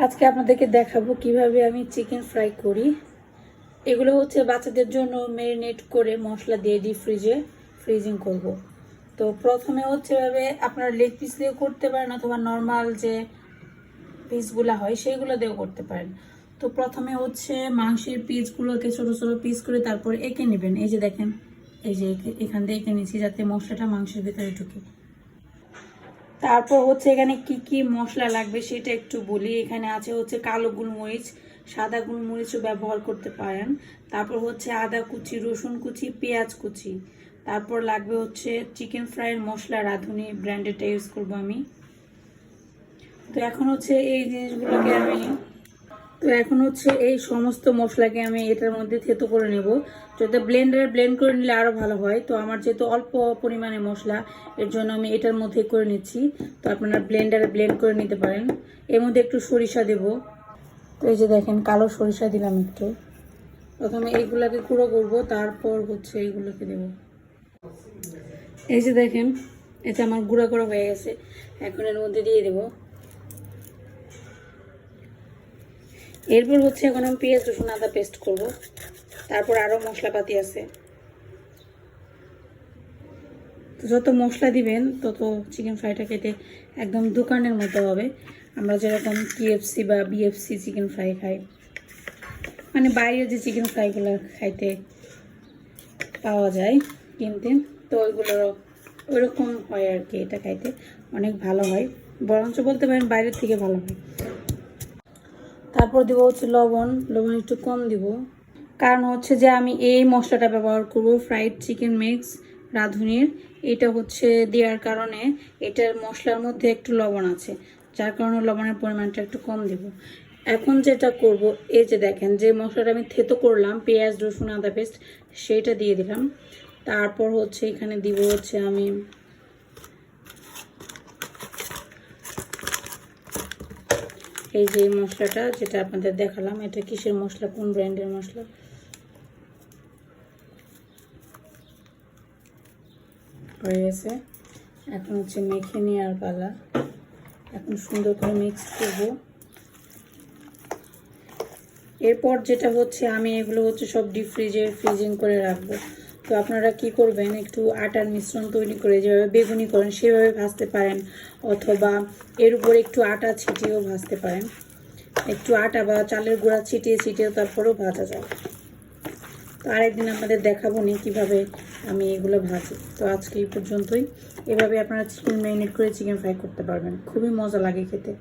আজকে আপনাদেরকে দেখাবো কিভাবে আমি চিকেন ফ্রাই করি। এগুলো হচ্ছে বাচ্চাদের জন্য ম্যারিনেট করে মশলা দিয়ে ডিপ ফ্রিজিং করব। তো প্রথমে হচ্ছে এভাবে আপনারা লেগ পিস দিয়েও করতে পারেন অথবা নর্মাল যে পিসগুলো হয় সেইগুলো দিয়েও করতে পারেন। তো প্রথমে হচ্ছে মাংসের পিসগুলোকে ছোট ছোট পিস করে তারপর এঁকে নেবেন। এই যে দেখেন, এই যে এখান দিয়ে এঁকে নিচ্ছি যাতে মশলাটা মাংসের ভিতরে ঢুকে। তারপর হচ্ছে এখানে কি কি মশলা লাগবে সেটা একটু বলি। এখানে আছে হচ্ছে কালো গোলমরিচ, সাদা গোলমরিচও ব্যবহার করতে পারেন। তারপর হচ্ছে আদা কুচি, রসুন কুচি, পেঁয়াজ কুচি। তারপর লাগবে হচ্ছে চিকেন ফ্রাইয়ের মশলা, রাঁধুনি ব্র্যান্ডেডটা ইউজ করব আমি। তো এখন হচ্ছে এই সমস্ত মশলাকে আমি এটার মধ্যে থেতো করে নেব। যদি ব্লেন্ডারে ব্লেন্ড করে নিলে আরও ভালো হয়। তো আমার যেহেতু অল্প পরিমাণে মশলা, এর জন্য আমি এটার মধ্যে করে নিচ্ছি। তো আপনারা ব্লেন্ডারে ব্লেন্ড করে নিতে পারেন। এর মধ্যে একটু সরিষা দেব। তো এই যে দেখেন, কালো সরিষা দিলাম একটু। প্রথমে এইগুলোকে গুঁড়ো করবো, তারপর হচ্ছে এইগুলোকে দেব। এই যে দেখেন, এটা আমার গুঁড়া করা হয়ে গেছে। এখন এর মধ্যে দিয়ে দেবো। এরপর হচ্ছে এখন আমি পেঁয়াজ রসুন আদা পেস্ট করব। তারপর আরও মশলাপাতি আছে। তো যত মশলা দিবেন তত চিকেন ফ্রাইটা খেতে একদম দোকানের মতো হবে। আমরা যেরকম KFC বা BFC চিকেন ফ্রাই খাই, মানে বাইরে যে চিকেন ফ্রাইগুলো খাইতে পাওয়া যায় কিনতে, তো ওইগুলোরও ওইরকম হয় আর কি। এটা খাইতে অনেক ভালো হয়, বরঞ্চ বলতে পারেন বাইরের থেকে ভালো হয়। তারপর দিব হচ্ছে লবণ একটু কম দিব, কারণ হচ্ছে যে আমি এই মশলাটা ব্যবহার করব ফ্রাইড চিকেন মিক্স রাঁধুনির। এটা হচ্ছে দেওয়ার কারণে এটার মশলার মধ্যে একটু লবণ আছে, যার কারণে লবণের পরিমাণটা একটু কম দিব। এখন যেটা করব, এই যে দেখেন যে মশলাটা আমি থেতো করলাম, পেঁয়াজ রসুন আদা পেস্ট, সেইটা দিয়ে দিলাম। তারপর হচ্ছে এখানে দিব হচ্ছে আমি এই যে মশলাটা যেটা আপনাদের দেখালাম, এটা কিসের মশলা, কোন ব্র্যান্ডের মশলা। হয়ে গেছে। এখন হচ্ছে মেখে নেওয়ার পালা। এখন সুন্দর করে মিক্স করব। এরপর যেটা হচ্ছে আমি এগুলো হচ্ছে সব ডিপ ফ্রিজিং করে রাখবো। তো আপনারা কি করবেন, একটু আটার মিশ্রণ তৈরি করে যেভাবে বেগুনি করেন সেভাবে ভাজতে পারেন, অথবা এর উপরে একটু আটা ছিটিয়েও ভাজতে পারেন। একটু আটা বা চালের গুঁড়া ছিটিয়েও তারপরেও ভাজা যায়। তো আরেকদিন আপনাদের দেখাবো নি কীভাবে আমি এগুলো ভাজি। তো আজকে এই পর্যন্তই। এভাবে আপনারা চিকেন ম্যারিনেট করে চিকেন ফ্রাই করতে পারবেন, খুবই মজা লাগে খেতে।